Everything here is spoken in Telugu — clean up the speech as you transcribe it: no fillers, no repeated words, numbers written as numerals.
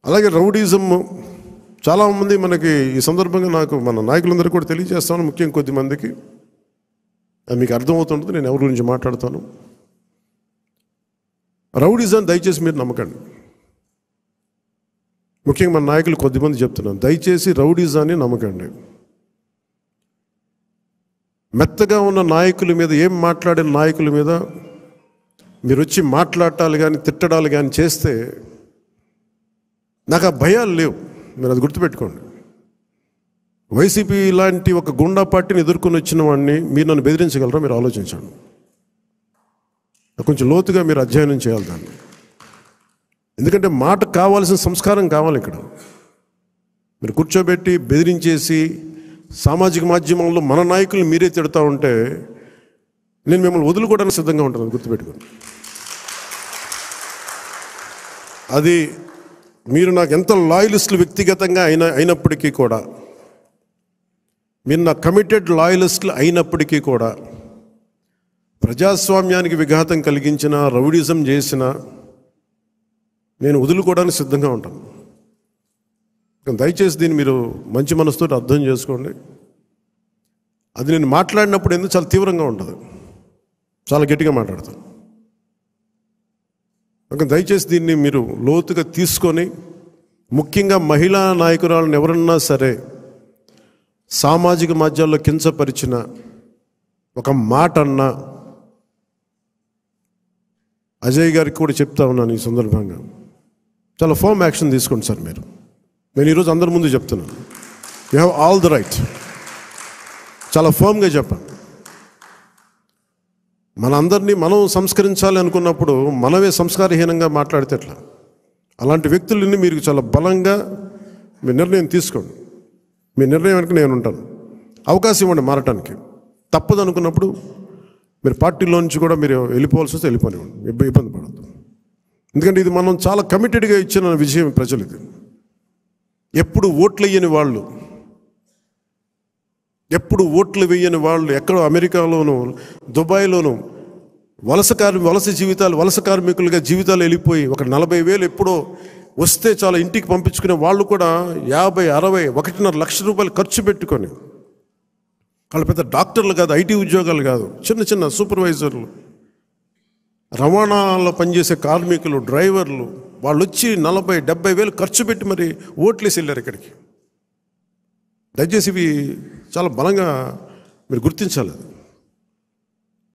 అలాగే రౌడీజం చాలామంది మనకి ఈ సందర్భంగా నాకు మన నాయకులందరూ కూడా తెలియజేస్తాను, ముఖ్యంగా కొద్దిమందికి అది మీకు అర్థమవుతుంటుంది నేను ఎవరి గురించి మాట్లాడతాను. రౌడీజం దయచేసి మీరు నమ్మకండి. ముఖ్యంగా మన నాయకులు కొద్దిమంది చెప్తున్నాను, దయచేసి రౌడీజాన్ని నమ్మకండి. మెత్తగా ఉన్న నాయకుల మీద, ఏం మాట్లాడిన నాయకుల మీద మీరు వచ్చి మాట్లాడాలి కానీ తిట్టడాలు కానీ చేస్తే నాకు ఆ భయాలు లేవు. మీరు అది గుర్తుపెట్టుకోండి. వైసీపీ లాంటి ఒక గుండా పార్టీని ఎదుర్కొని వచ్చిన వాడిని మీరు నన్ను బెదిరించగలరా? మీరు ఆలోచించండి. కొంచెం లోతుగా మీరు అధ్యయనం చేయాలి దాన్ని. ఎందుకంటే మాట కావాల్సిన సంస్కారం కావాలి. ఇక్కడ మీరు కూర్చోబెట్టి బెదిరించేసి సామాజిక మాధ్యమంలో మన నాయకులు మీరే తిడతా ఉంటే నేను మిమ్మల్ని వదులుకోవడానికి సిద్ధంగా ఉంటాను, గుర్తుపెట్టుకోండి. అది మీరు నాకు ఎంత లాయలిస్టులు వ్యక్తిగతంగా అయినప్పటికీ కూడా, మీరు నా కమిటెడ్ లాయలిస్టులు అయినప్పటికీ కూడా, ప్రజాస్వామ్యానికి విఘాతం కలిగించిన, రౌడీజం చేసిన నేను వదులుకోవడానికి సిద్ధంగా ఉంటాను. దయచేసి దీన్ని మీరు మంచి మనసుతో అర్థం చేసుకోండి. అది నేను మాట్లాడినప్పుడు ఎందుకు చాలా తీవ్రంగా ఉంటుంది, చాలా గట్టిగా మాట్లాడతాను. దయచేసి దీన్ని మీరు లోతుగా తీసుకొని, ముఖ్యంగా మహిళా నాయకురాలను ఎవరన్నా సరే సామాజిక మాధ్యమాల్లో కించపరిచిన ఒక మాట అన్నా, అజయ్ గారికి కూడా చెప్తా ఉన్నాను ఈ సందర్భంగా, చాలా ఫర్మ్ యాక్షన్ తీసుకోండి సార్. నేను ఈరోజు అందరి ముందు చెప్తున్నాను, you have all the right. చాలా ఫర్మ్గా చెప్పండి. మనందరినీ మనం సంస్కరించాలి అనుకున్నప్పుడు మనమే సంస్కారహీనంగా మాట్లాడితే ఎట్లా? అలాంటి వ్యక్తులని మీరు చాలా బలంగా మీ నిర్ణయం తీసుకోండి. మీ నిర్ణయం వెనక నేను ఉంటాను. అవకాశం ఇవ్వండి మారటానికి. తప్పదు అనుకున్నప్పుడు మీరు పార్టీలో నుంచి కూడా మీరు వెళ్ళిపోవాల్సి వస్తే వెళ్ళిపోనివ్వండి, ఇబ్బంది పడద్దు. ఎందుకంటే ఇది మనం చాలా కమిటెడ్గా ఇచ్చిన విజయం ప్రజలు. ఇది ఎప్పుడు ఓట్లు వేయని వాళ్ళు, ఎప్పుడు ఓట్లు వేయని వాళ్ళు, ఎక్కడో అమెరికాలోనూ దుబాయ్లోనూ వలస కార్మికులుగా జీవితాలు వెళ్ళిపోయి ఒక 40,000 ఎప్పుడో వస్తే చాలా ఇంటికి పంపించుకునే వాళ్ళు కూడా 50, 60, 1.5 లక్ష రూపాయలు ఖర్చు పెట్టుకొని, వాళ్ళు పెద్ద డాక్టర్లు కాదు, ఐటీ ఉద్యోగాలు కాదు, చిన్న చిన్న సూపర్వైజర్లు, రవాణాలో పనిచేసే కార్మికులు, డ్రైవర్లు, వాళ్ళు వచ్చి 40, 70,000 ఖర్చు పెట్టి మరి ఓట్లేసి వెళ్ళారు ఇక్కడికి. దయచేసి ఇవి చాలా బలంగా మీరు గుర్తించాలి.